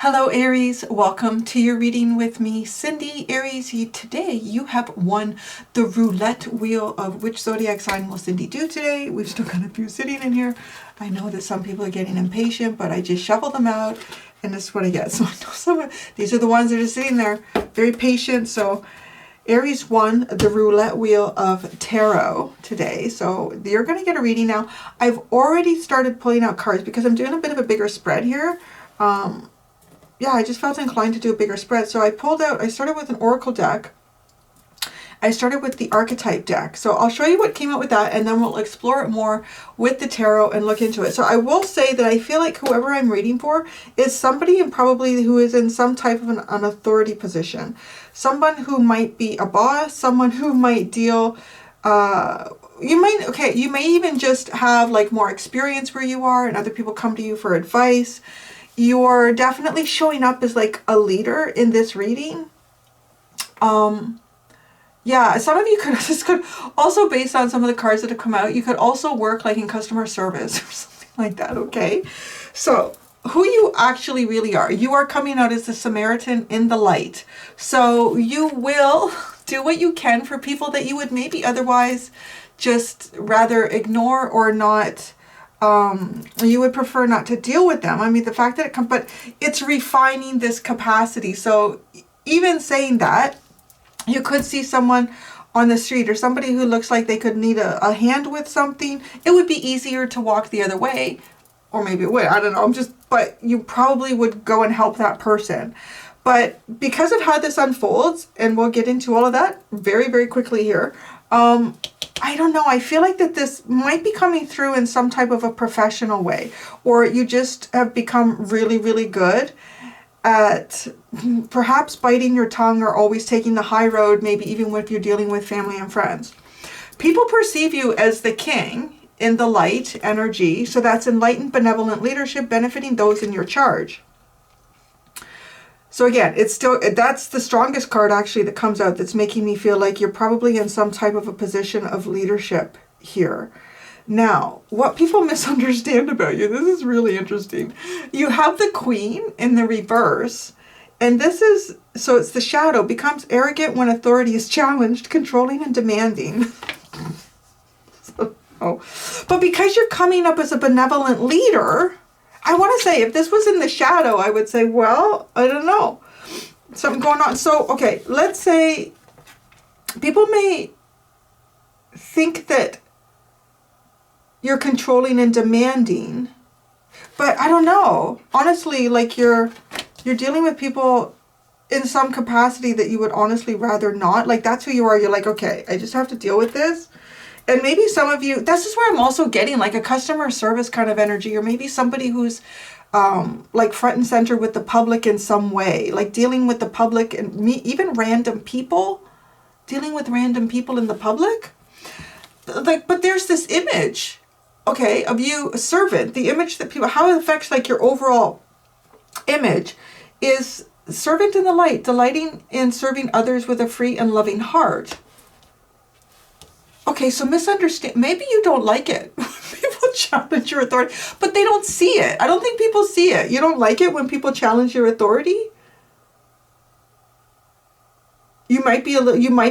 Hello Aries, welcome to your reading with me, Cindy. Aries, today you have won the roulette wheel of which zodiac sign will Cindy do today. We've still got a few sitting in here. I know that some people are getting impatient, but I just shuffle them out and this is what I get. So I know these are the ones that are sitting there, very patient. So Aries won the roulette wheel of tarot today. So you're going to get a reading now. I've already started pulling out cards because I'm doing a bit of a bigger spread here. Yeah, I just felt inclined to do a bigger spread. So I started with an oracle deck. I started with the archetype deck. So I'll show you what came out with that and then we'll explore it more with the tarot and look into it. So I will say that I feel like whoever I'm reading for is somebody and probably who is in some type of an authority position. Someone who might be a boss, someone who might deal, you may even just have like more experience where you are and other people come to you for advice. You're definitely showing up as like a leader in this reading. Yeah, some of you could also, based on some of the cards that have come out, you could also work like in customer service or something like that, okay? So who you actually really are, you are coming out as the Samaritan in the light. So you will do what you can for people that you would maybe otherwise just rather ignore or not. You would prefer not to deal with them. I mean, the fact that it comes, but it's refining this capacity. So even saying that, you could see someone on the street or somebody who looks like they could need a hand with something. It would be easier to walk the other way, or maybe it would, I don't know. But you probably would go and help that person. But because of how this unfolds, and we'll get into all of that very, very quickly here, I don't know. I feel like that this might be coming through in some type of a professional way, or you just have become really, really good at perhaps biting your tongue or always taking the high road, maybe even if you're dealing with family and friends. People perceive you as the king in the light energy. So that's enlightened, benevolent leadership benefiting those in your charge. So again, that's the strongest card actually that comes out that's making me feel like you're probably in some type of a position of leadership here. Now, what people misunderstand about you, this is really interesting. You have the Queen in the reverse, and so it's the shadow, becomes arrogant when authority is challenged, controlling and demanding. But because you're coming up as a benevolent leader, I want to say, if this was in the shadow, I would say, well, I don't know. Something going on. So, okay, let's say people may think that you're controlling and demanding, but I don't know. Honestly, like you're dealing with people in some capacity that you would honestly rather not. Like that's who you are. You're like, okay, I just have to deal with this. And maybe some of you, this is where I'm also getting like a customer service kind of energy, or maybe somebody who's like front and center with the public in some way, like dealing with the public and even random people, dealing with random people in the public. Like, but there's this image, okay, of you, a servant, the image that people, how it affects like your overall image is servant in the light, delighting in serving others with a free and loving heart. Okay, so misunderstand, maybe you don't like it. People challenge your authority, but they don't see it. I don't think people see it. You don't like it when people challenge your authority? You might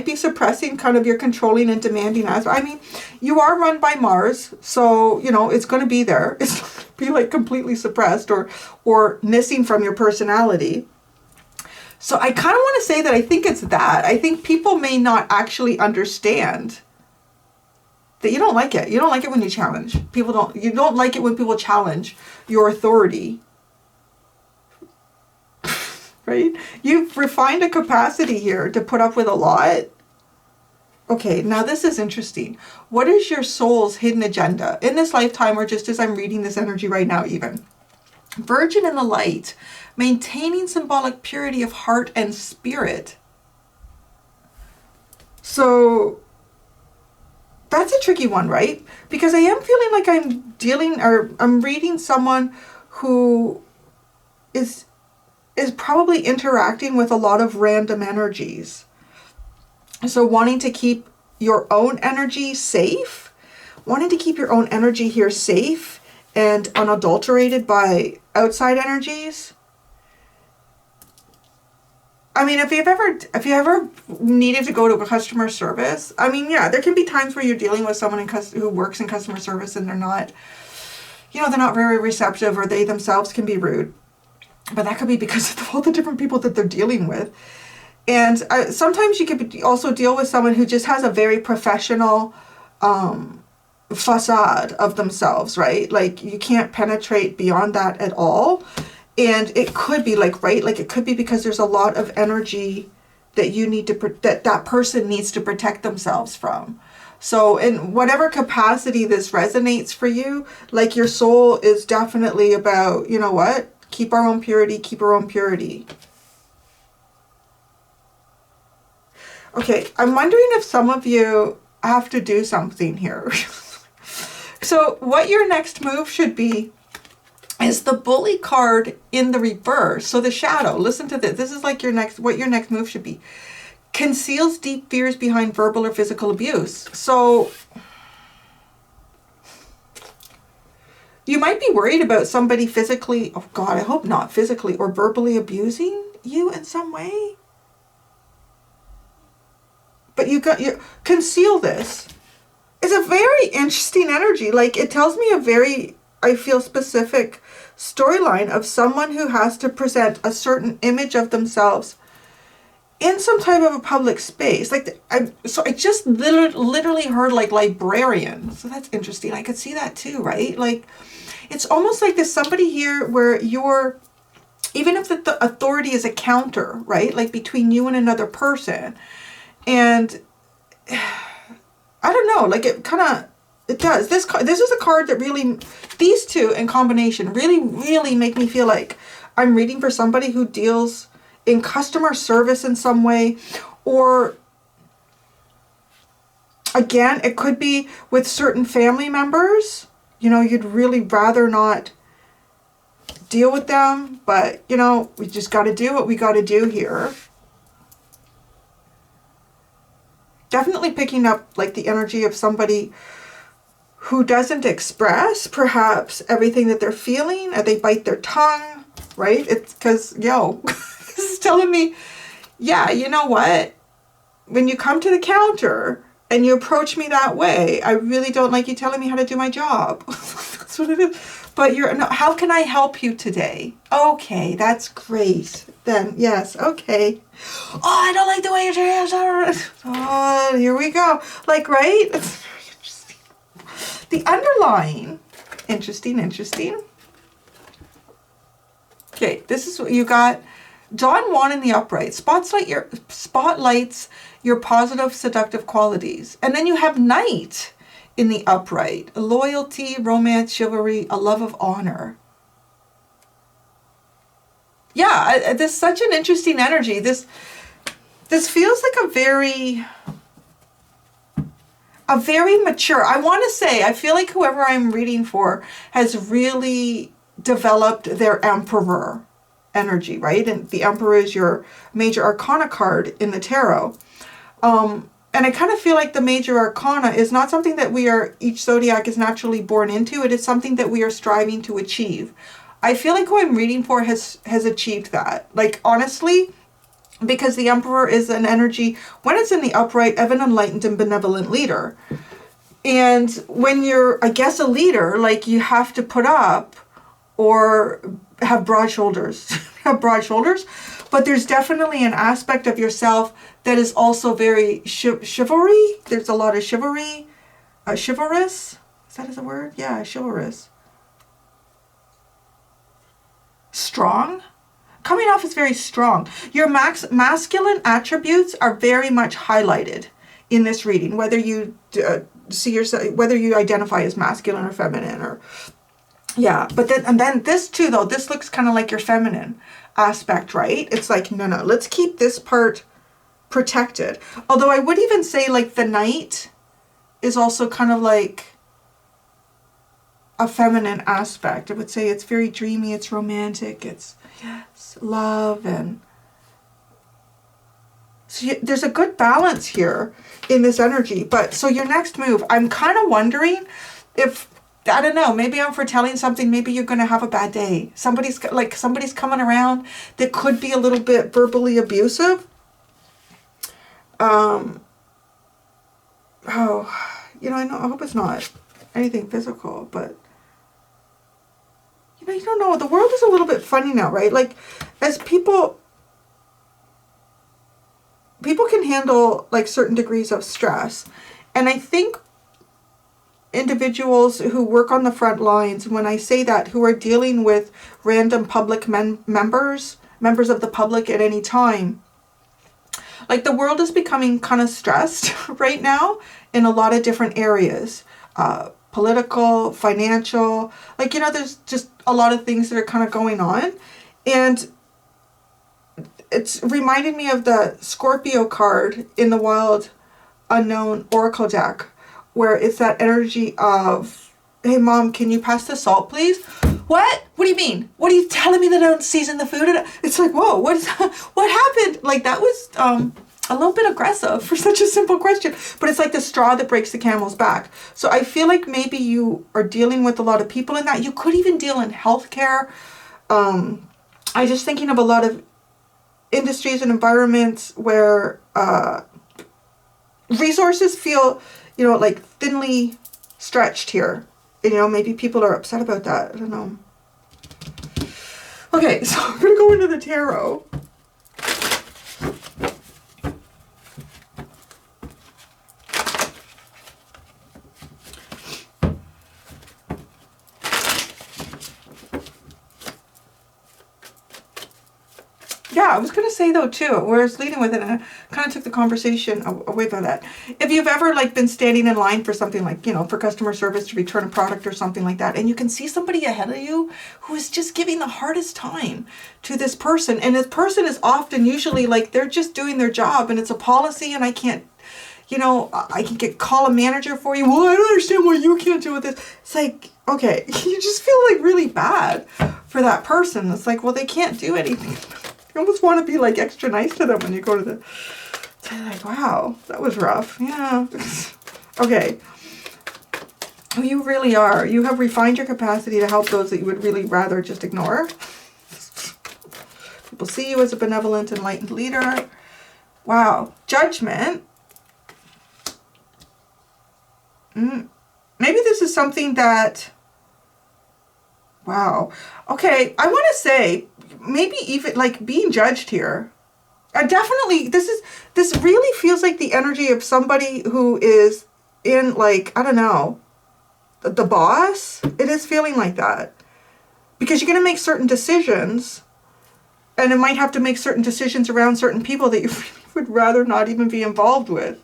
be suppressing kind of your controlling and demanding aspect. I mean, you are run by Mars, so, you know, it's going to be there. It's not going to be like completely suppressed or missing from your personality. So I kind of want to say that I think it's that. I think people may not actually understand that you don't like it. You don't like it when you challenge. You don't like it when people challenge your authority. Right? You've refined a capacity here to put up with a lot. Okay, now this is interesting. What is your soul's hidden agenda in this lifetime, or just as I'm reading this energy right now even? Virgin in the light, maintaining symbolic purity of heart and spirit. So that's a tricky one, right? Because I am feeling like I'm reading someone who is probably interacting with a lot of random energies. So wanting to keep your own energy safe, wanting to keep your own energy here safe and unadulterated by outside energies. I mean, if you ever needed to go to a customer service, I mean, yeah, there can be times where you're dealing with someone who works in customer service and they're not, they're not very receptive, or they themselves can be rude. But that could be because of all the different people that they're dealing with. And sometimes you could also deal with someone who just has a very professional facade of themselves, right? Like, you can't penetrate beyond that at all. And it could be like, right? Like, it could be because there's a lot of energy that you need to, that person needs to protect themselves from. So in whatever capacity this resonates for you, like, your soul is definitely about, you know what? Keep our own purity, keep our own purity. Okay, I'm wondering if some of you have to do something here. So what your next move should be is the bully card in the reverse. So the shadow, listen to this. This is like what your next move should be. Conceals deep fears behind verbal or physical abuse. So you might be worried about somebody physically, oh God, I hope not physically or verbally abusing you in some way. But you conceal this. It's a very interesting energy. Like, it tells me a very, I feel, specific storyline of someone who has to present a certain image of themselves in some type of a public space. Like, I just literally heard like librarian. So that's interesting. I could see that too, right? Like, it's almost like there's somebody here where you're, even if the authority is a counter, right? Like, between you and another person. And I don't know, like, it does. This is a card that really, these two in combination really make me feel like I'm reading for somebody who deals in customer service in some way, or again, it could be with certain family members. You'd really rather not deal with them, but we just got to do what we got to do here. Definitely picking up like the energy of somebody who doesn't express perhaps everything that they're feeling, or they bite their tongue, right? It's because, this is telling me, yeah, you know what? When you come to the counter and you approach me that way, I really don't like you telling me how to do my job. That's what it is. But how can I help you today? Okay, that's great. Then, yes, okay. Oh, I don't like the way your hands are. Oh, here we go. Like, right? It's very interesting. The underlying, interesting. Okay, this is what you got. Don Juan in the upright spotlights your positive, seductive qualities. And then you have Knight in the upright. Loyalty, romance, chivalry, a love of honor. Yeah, there's such an interesting energy. This feels like a very mature, I want to say, I feel like whoever I'm reading for has really developed their emperor energy, right? And the emperor is your major arcana card in the tarot. And I kind of feel like the major arcana is not something that each zodiac is naturally born into. It is something that we are striving to achieve. I feel like who I'm reading for has achieved that. Like, honestly, because the emperor is an energy, when it's in the upright, of an enlightened and benevolent leader. And when you're, I guess, a leader, like, you have to put up or have broad shoulders. But there's definitely an aspect of yourself that is also very chivalry. There's a lot of chivalry. Chivalrous. Is that a word? Yeah, chivalrous. Strong. Coming off as very strong. Your masculine attributes are very much highlighted in this reading, whether you see yourself, whether you identify as masculine or feminine, or yeah. But then this too, though, this looks kind of like your feminine aspect, right? It's like, no, let's keep this part protected. Although I would even say, like, the Knight is also kind of like a feminine aspect. I would say it's very dreamy, it's romantic, it's, yes, love. And so there's a good balance here in this energy. But so your next move, I'm kind of wondering if I don't know, maybe I'm foretelling something. Maybe you're going to have a bad day. Somebody's coming around that could be a little bit verbally abusive. Oh, I hope it's not anything physical, but you don't know. The world is a little bit funny now, right? Like, as people can handle like certain degrees of stress. And I think individuals who work on the front lines, when I say that, who are dealing with random public members of the public at any time, like, the world is becoming kind of stressed right now in a lot of different areas. Political, financial, like, there's just a lot of things that are kind of going on. And it's reminded me of the Scorpio card in the Wild Unknown Oracle deck, where it's that energy of, hey, Mom, can you pass the salt, please? What? What do you mean? What are you telling me that I don't season the food? It's like, whoa, what happened? Like, that was a little bit aggressive for such a simple question. But it's like the straw that breaks the camel's back. So I feel like maybe you are dealing with a lot of people in that. You could even deal in healthcare. I'm just thinking of a lot of industries and environments where resources feel, like thinly stretched here. Maybe people are upset about that. I don't know. Okay, so I'm going to go into the tarot. Yeah, I was going to say, though, too, where I was leading with it, and I kind of took the conversation away from that. If you've ever, like, been standing in line for something like, for customer service to return a product or something like that, and you can see somebody ahead of you who is just giving the hardest time to this person, and this person is often usually, like, they're just doing their job, and it's a policy, and I can't, I can call a manager for you. Well, I don't understand why you can't do this. It's like, okay, you just feel, like, really bad for that person. It's like, well, they can't do anything. You almost want to be like extra nice to them when you go to the... So like, wow, that was rough. Yeah. Okay. Who you really are. You have refined your capacity to help those that you would really rather just ignore. People see you as a benevolent, enlightened leader. Wow. Judgment. Maybe this is something that... Wow. Okay, I want to say... maybe even like being judged here. Definitely, this really feels like the energy of somebody who is in, like, I don't know, the boss. It is feeling like that. Because you're going to make certain decisions, and it might have to make certain decisions around certain people that you would rather not even be involved with.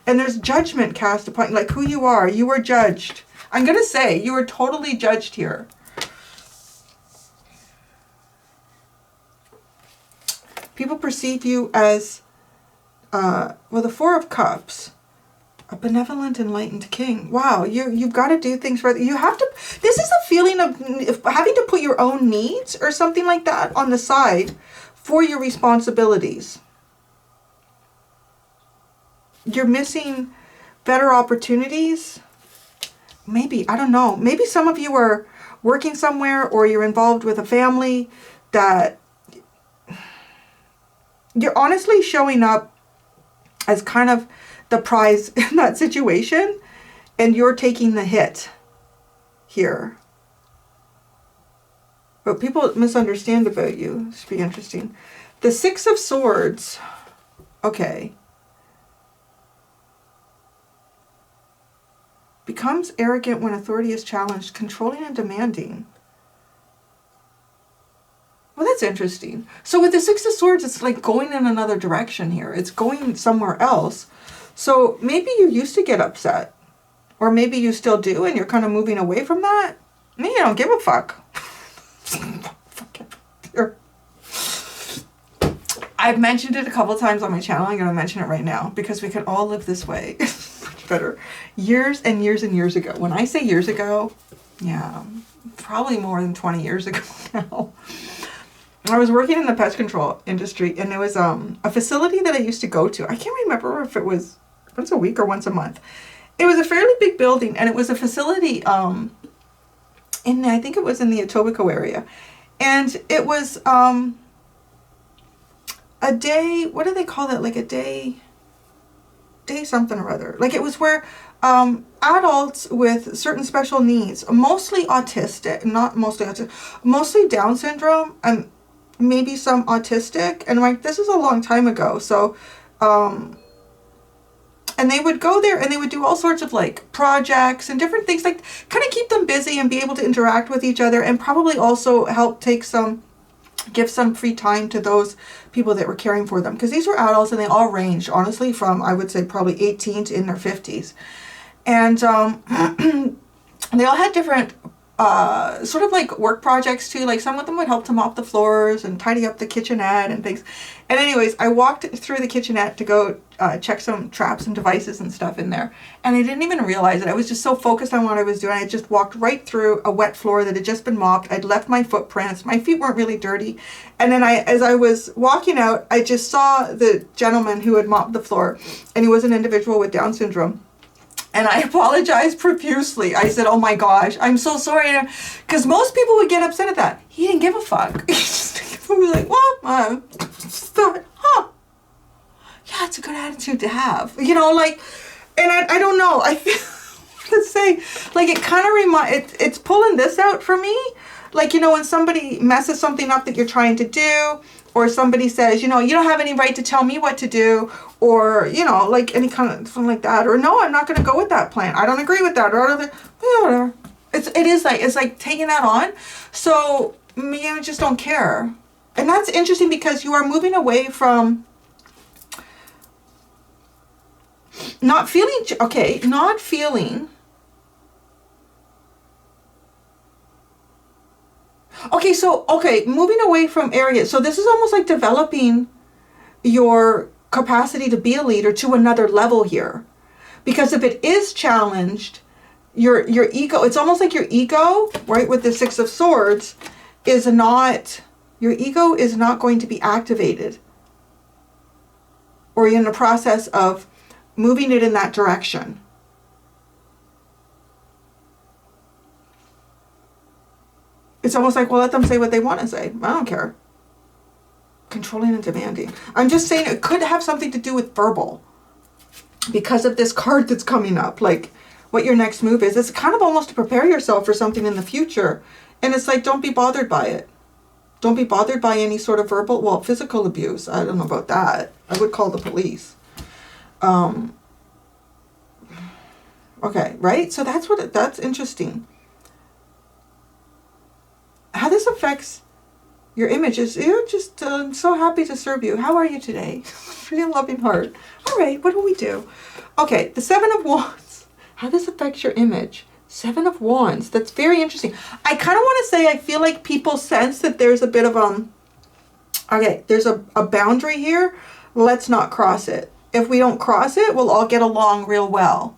And there's judgment cast upon, like, who you are. You are judged. I'm going to say you are totally judged here. People perceive you as, the Four of Cups, a benevolent, enlightened king. Wow, you've got to do things right. You have to, this is a feeling of having to put your own needs or something like that on the side for your responsibilities. You're missing better opportunities. Maybe, I don't know. Maybe some of you are working somewhere, or you're involved with a family that you're honestly showing up as kind of the prize in that situation, and you're taking the hit here. But people misunderstand about you. This should be interesting. The Six of Swords. Okay. Becomes arrogant when authority is challenged, controlling and demanding. Well, that's interesting. So with the Six of Swords, it's like going in another direction here. It's going somewhere else. So maybe you used to get upset. Or maybe you still do, and you're kind of moving away from that. Maybe you don't give a fuck. I've mentioned it a couple of times on my channel. I'm going to mention it right now, because we can all live this way. Much better. Years and years and years ago. When I say years ago, yeah, probably more than 20 years ago now. I was working in the pest control industry, and there was a facility that I used to go to. I can't remember if it was once a week or once a month. It was a fairly big building, and it was a facility I think it was in the Etobicoke area. And it was a day, what do they call that? Like a day something or other. Like it was where adults with certain special needs, mostly autistic, not mostly autistic, mostly Down syndrome and maybe some autistic. And like, this is a long time ago. So, and they would go there and they would do all sorts of like projects and different things, like kind of keep them busy and be able to interact with each other, and probably also help give some free time to those people that were caring for them. Because these were adults and they all ranged, honestly, from, I would say, probably 18 to in their 50s. And they all had different sort of like work projects too. Like some of them would help to mop the floors and tidy up the kitchenette and things. And anyways, I walked through the kitchenette to go check some traps and devices and stuff in there. And I didn't even realize it. I was just so focused on what I was doing. I just walked right through a wet floor that had just been mopped. I'd left my footprints. My feet weren't really dirty. And then as I was walking out, I just saw the gentleman who had mopped the floor. And he was an individual with Down syndrome. And I apologized profusely. I said, oh my gosh, I'm so sorry. Because most people would get upset at that. He didn't give a fuck. He was like, well, thought, huh. Yeah, it's a good attitude to have. You know, like, and I don't know. I feel, let's say, like it kind of it's pulling this out for me. Like, you know, when somebody messes something up that you're trying to do, or somebody says, you know, you don't have any right to tell me what to do, or, you know, like any kind of something like that, or no, I'm not going to go with that plan. I don't agree with that, or whatever. It's like taking that on. So, you know, just don't care. And that's interesting because you are moving away from not feeling. Okay, moving away from areas. So this is almost like developing your capacity to be a leader to another level here. Because if it is challenged, your ego, it's almost like your ego, right, with the Six of Swords, your ego is not going to be activated. Or you're in the process of moving it in that direction. It's almost like, well, let them say what they want to say. I don't care. Controlling and demanding. I'm just saying it could have something to do with verbal. Because of this card that's coming up. Like, what your next move is. It's kind of almost to prepare yourself for something in the future. And it's like, don't be bothered by it. Don't be bothered by any sort of verbal, well, physical abuse. I don't know about that. I would call the police. Okay, right? So that's interesting. How this affects your image is, you're just so happy to serve you. How are you today? Pretty loving heart. All right, what do we do? Okay, the Seven of Wands. How this affects your image. Seven of Wands. That's very interesting. I kind of want to say I feel like people sense that there's a bit of okay, there's a boundary here. Let's not cross it. If we don't cross it, we'll all get along real well.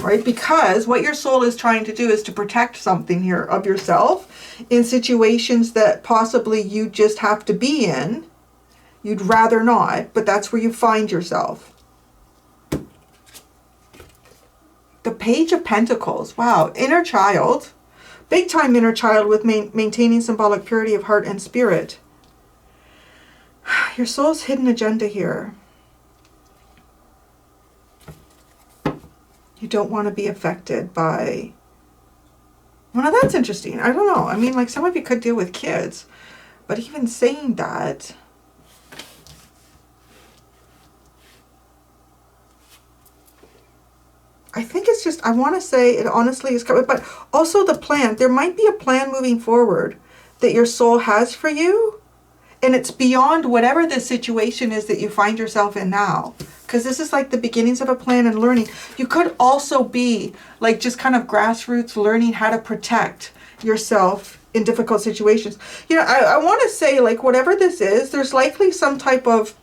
Right? Because what your soul is trying to do is to protect something here of yourself in situations that possibly you just have to be in. You'd rather not, but that's where you find yourself. The Page of Pentacles. Wow. Inner child. Big time inner child with maintaining symbolic purity of heart and spirit. Your soul's hidden agenda here. You don't want to be affected by... Well, now that's interesting. I don't know. I mean, like, some of you could deal with kids. But even saying that... I think it's just... I want to say it honestly is covered. But also the plan. There might be a plan moving forward that your soul has for you. And it's beyond whatever the situation is that you find yourself in now. Because this is like the beginnings of a plan and learning. You could also be like just kind of grassroots learning how to protect yourself in difficult situations. You know, I want to say, like, whatever this is, there's likely some type of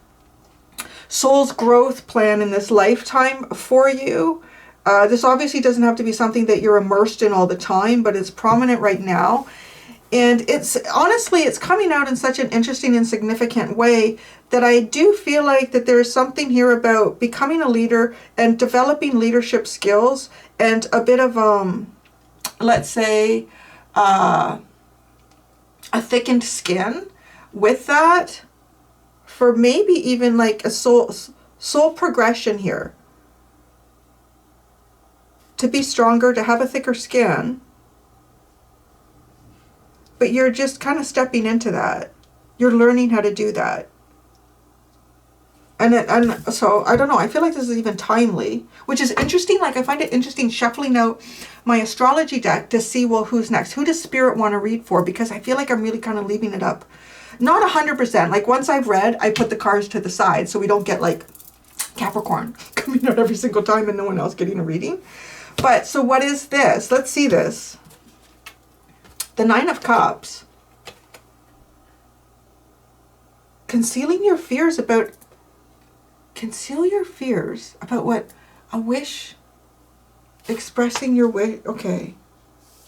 soul's growth plan in this lifetime for you. This obviously doesn't have to be something that you're immersed in all the time, but it's prominent right now. And it's honestly, it's coming out in such an interesting and significant way that I do feel like that there's something here about becoming a leader and developing leadership skills and a bit of, let's say, a thickened skin with that, for maybe even like a soul progression here. To be stronger, to have a thicker skin. But you're just kind of stepping into that. You're learning how to do that. And so, I don't know, I feel like this is even timely, which is interesting. Like, I find it interesting shuffling out my astrology deck to see, well, who's next? Who does Spirit want to read for? Because I feel like I'm really kind of leaving it up. Not 100%. Like, once I've read, I put the cards to the side so we don't get, like, Capricorn coming out every single time and no one else getting a reading. But, so what is this? Let's see this. The Nine of Cups. Concealing your fears about... Conceal your fears about what? A wish? Expressing your wish? Okay.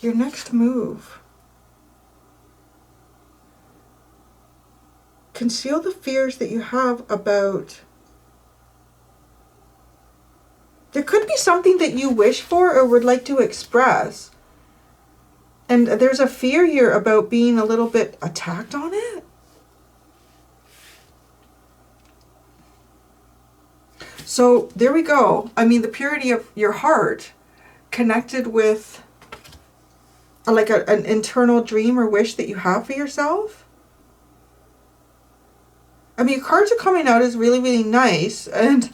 Your next move. Conceal the fears that you have about... There could be something that you wish for or would like to express. And there's a fear here about being a little bit attacked on it. So there we go. I mean, the purity of your heart connected with like an internal dream or wish that you have for yourself. I mean, cards are coming out as really, really nice. And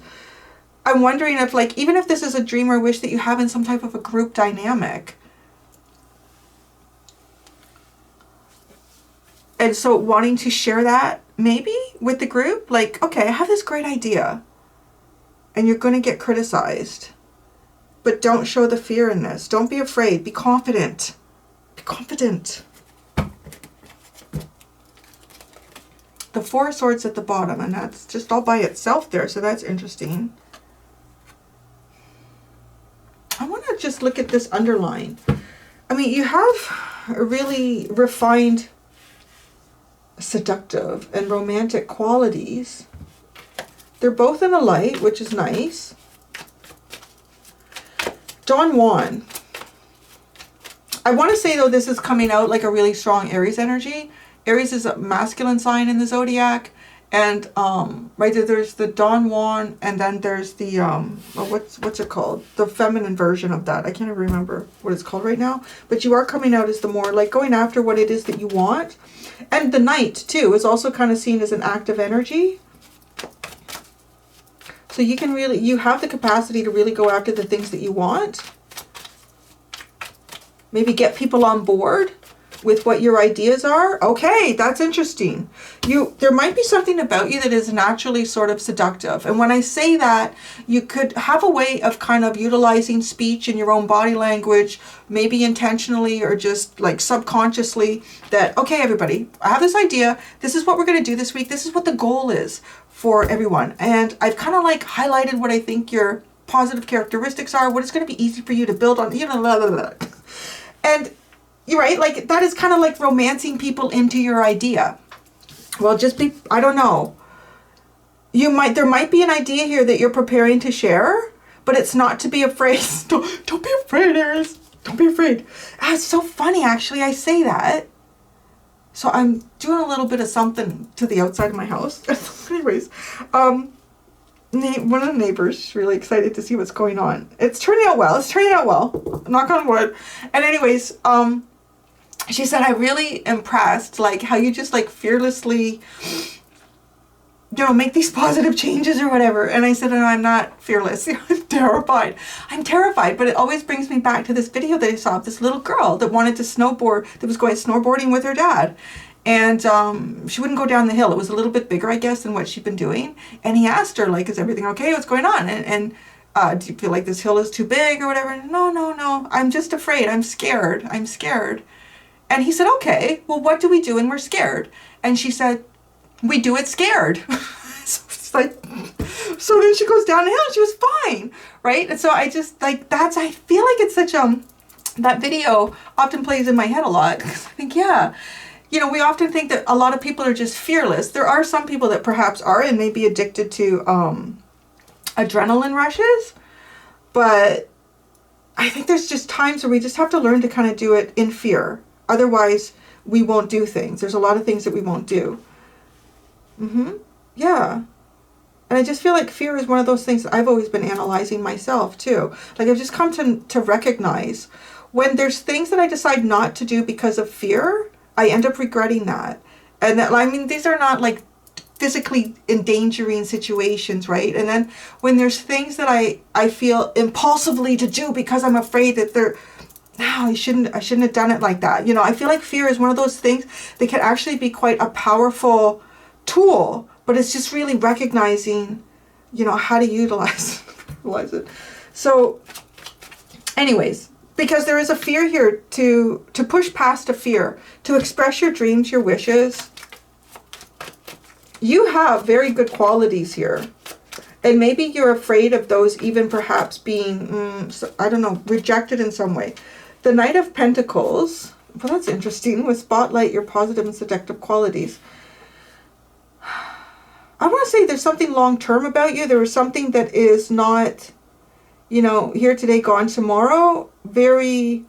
I'm wondering if, like, even if this is a dream or wish that you have in some type of a group dynamic. And so wanting to share that maybe with the group, like, okay, I have this great idea. And you're going to get criticized. But don't show the fear in this. Don't be afraid. Be confident. Be confident. The Four of Swords at the bottom. And that's just all by itself there. So that's interesting. I want to just look at this underline. I mean, you have a really refined, seductive, and romantic qualities. They're both in the light, which is nice. Don Juan. I want to say, though, this is coming out like a really strong Aries energy. Aries is a masculine sign in the zodiac. And right there's the Don Juan, and then there's the, what's it called? The feminine version of that. I can't even remember what it's called right now. But you are coming out as the more, like, going after what it is that you want. And the Knight, too, is also kind of seen as an active energy. So you can really, you have the capacity to really go after the things that you want. Maybe get people on board with what your ideas are. Okay, that's interesting. There might be something about you that is naturally sort of seductive. And when I say that, you could have a way of kind of utilizing speech and your own body language, maybe intentionally or just like subconsciously, that, okay, everybody, I have this idea. This is what we're going to do this week. This is what the goal is for everyone. And I've kind of like highlighted what I think your positive characteristics are, what it's going to be easy for you to build on, you know, blah, blah, blah. And you're right, like that is kind of like romancing people into your idea. Well, just be, I don't know. There might be an idea here that you're preparing to share, but it's not to be afraid. Don't be afraid, Aries. Don't be afraid. It's so funny, actually, I say that. So I'm doing a little bit of something to the outside of my house. Anyways, one of the neighbors is really excited to see what's going on. It's turning out well. It's turning out well. Knock on wood. And anyways, she said, I'm really impressed, like how you just like fearlessly, you know, make these positive changes or whatever. And I said, no, I'm not fearless. I'm terrified. I'm terrified. But it always brings me back to this video that I saw of this little girl that wanted to snowboard, that was going snowboarding with her dad. And she wouldn't go down the hill. It was a little bit bigger, I guess, than what she'd been doing. And he asked her, like, is everything okay? What's going on? And do you feel like this hill is too big or whatever? No. I'm just afraid. I'm scared. And he said, okay, well, what do we do when we're scared? And she said, we do it scared. So it's like, so then she goes down the hill and she was fine, right? And so I just, like, I feel like it's such that video often plays in my head a lot. Because I think, yeah, you know, we often think that a lot of people are just fearless. There are some people that perhaps are and may be addicted to adrenaline rushes. But I think there's just times where we just have to learn to kind of do it in fear. Otherwise, we won't do things. There's a lot of things that we won't do. Yeah. And I just feel like fear is one of those things that I've always been analyzing myself too. Like I've just come to recognize when there's things that I decide not to do because of fear, I end up regretting that. And that, I mean, these are not like physically endangering situations, right? And then when there's things that I feel impulsively to do because I'm afraid that they're, no, I shouldn't have done it like that. You know, I feel like fear is one of those things that can actually be quite a powerful tool, but it's just really recognizing, you know, how to utilize it. So anyways, because there is a fear here to push past a fear, to express your dreams, your wishes. You have very good qualities here. And maybe you're afraid of those even perhaps being, I don't know, rejected in some way. The Knight of Pentacles, well, that's interesting, with spotlight your positive and seductive qualities. I want to say there's something long-term about you. There is something that is not, you know, here today, gone tomorrow. Very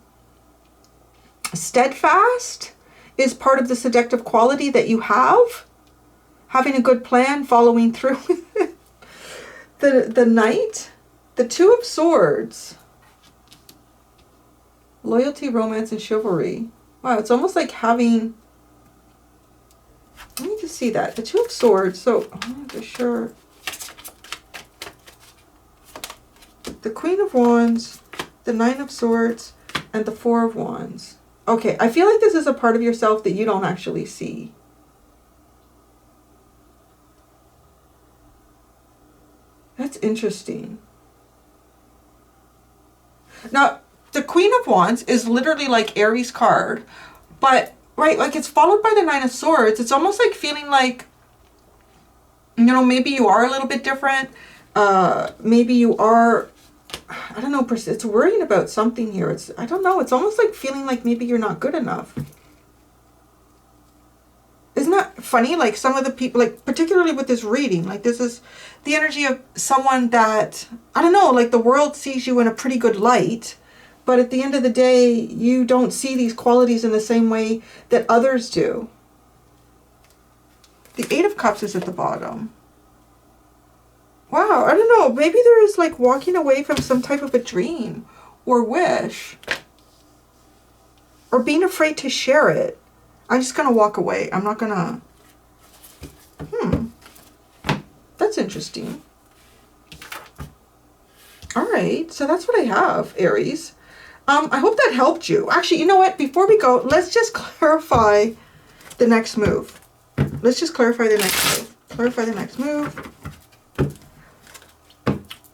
steadfast is part of the seductive quality that you have. Having a good plan, following through with it. The Knight, the Two of Swords. Loyalty, romance, and chivalry. Wow, it's almost like having... Let me just see that. The Two of Swords. So, I'm not for sure. The Queen of Wands, the Nine of Swords, and the Four of Wands. Okay, I feel like this is a part of yourself that you don't actually see. That's interesting. Now, the Queen of Wands is literally like Aries card, but, right, like it's followed by the Nine of Swords. It's almost like feeling like, you know, maybe you are a little bit different. Maybe you are, I don't know, it's worrying about something here. It's, I don't know, it's almost like feeling like maybe you're not good enough. Isn't that funny? Like some of the people, like particularly with this reading, like this is the energy of someone that, I don't know, like the world sees you in a pretty good light, but at the end of the day, you don't see these qualities in the same way that others do. The Eight of Cups is at the bottom. Wow, I don't know. Maybe there is like walking away from some type of a dream or wish, or being afraid to share it. I'm just going to walk away. I'm not going to... That's interesting. All right. So that's what I have, Aries. I hope that helped you. Actually, you know what? Before we go, let's just clarify the next move. Let's just clarify the next move. Clarify the next move.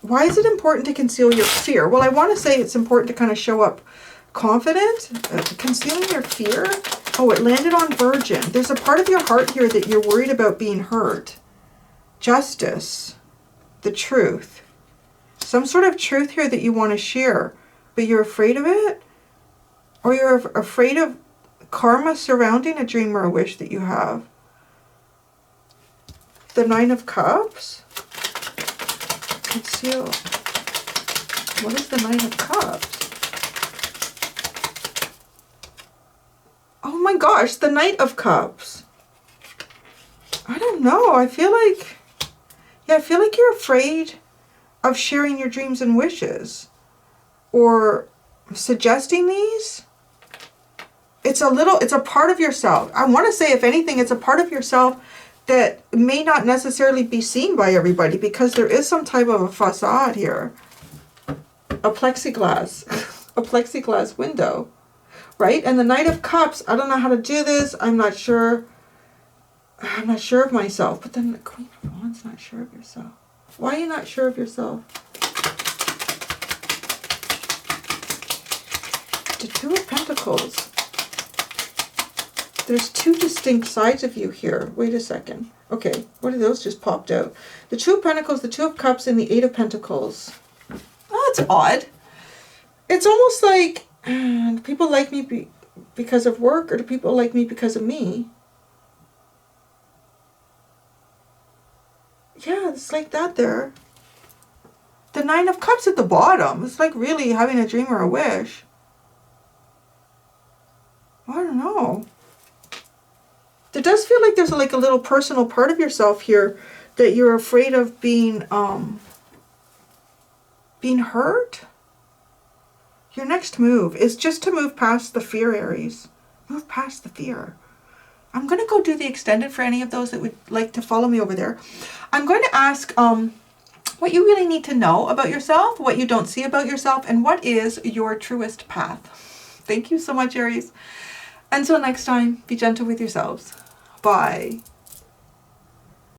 Why is it important to conceal your fear? Well, I want to say it's important to kind of show up confident. Concealing your fear... Oh, it landed on Virgin. There's a part of your heart here that you're worried about being hurt. Justice. The truth. Some sort of truth here that you want to share, but you're afraid of it? Or you're afraid of karma surrounding a dream or a wish that you have. The Nine of Cups. Conceal. What is the Nine of Cups? Oh my gosh, the Knight of Cups. I don't know. I feel like, yeah, I feel like you're afraid of sharing your dreams and wishes or suggesting these. It's a part of yourself. I want to say, if anything, it's a part of yourself that may not necessarily be seen by everybody because there is some type of a facade here. A plexiglass, a plexiglass window. Right? And the Knight of Cups, I don't know how to do this. I'm not sure. I'm not sure of myself. But then the Queen of Wands, not sure of yourself. Why are you not sure of yourself? The Two of Pentacles. There's two distinct sides of you here. Wait a second. Okay, what are those just popped out? The Two of Pentacles, the Two of Cups, and the Eight of Pentacles. Oh, that's odd. It's almost like... do people like me because of work, or do people like me because of me? Yeah, it's like that there. The Nine of Cups at the bottom. It's like really having a dream or a wish. I don't know. There does feel like there's like a little personal part of yourself here that you're afraid of being hurt. Your next move is just to move past the fear, Aries. Move past the fear. I'm going to go do the extended for any of those that would like to follow me over there. I'm going to ask what you really need to know about yourself, what you don't see about yourself, and what is your truest path. Thank you so much, Aries. Until next time, be gentle with yourselves. Bye.